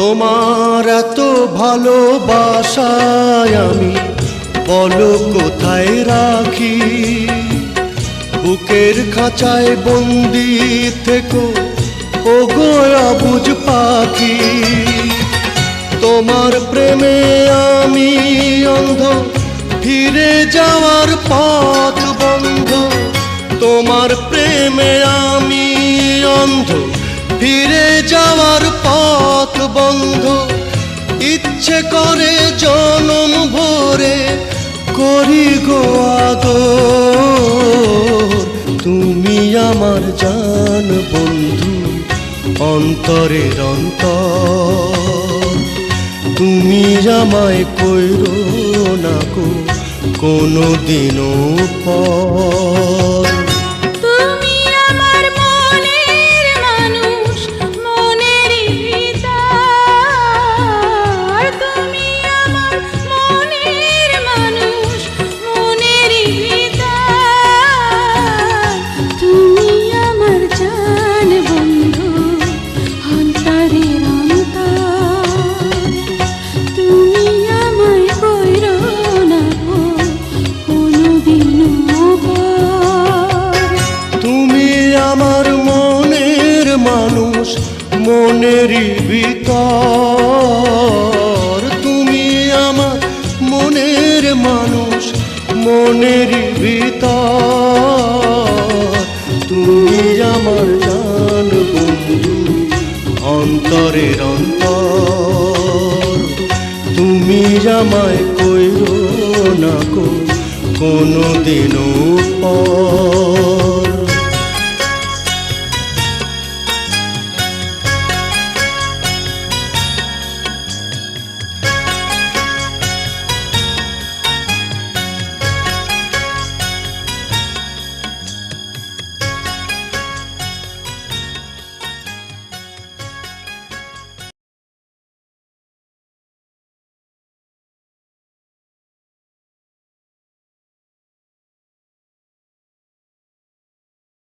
তোমার এত ভালোবাসায় আমি বলো কোথায় রাখি, বুকের খাঁচায় বন্দি থেকো ওগো অবুঝ পাখি। তোমার প্রেমে আমি অন্ধ, ফিরে যাওয়ার পথ বন্ধ। তোমার প্রেমে আমি অন্ধ, ফিরে যাওয়ার পথ বন্ধ। ইচ্ছে করে জনম ভরে করি গো আদর। তুমি আমার জান বন্ধু, অন্তরের অন্তর। তুমি আমায় কইরো না গো কোনো দিনও পর। মনেরই ভিতর তুমি আমার মনের মানুষ, মনেরই ভিতর। তুমি আমার জান বন্ধু, অন্তরের অন্তর। তুমি আমায় কইরো না গো কোনো দিনও পর।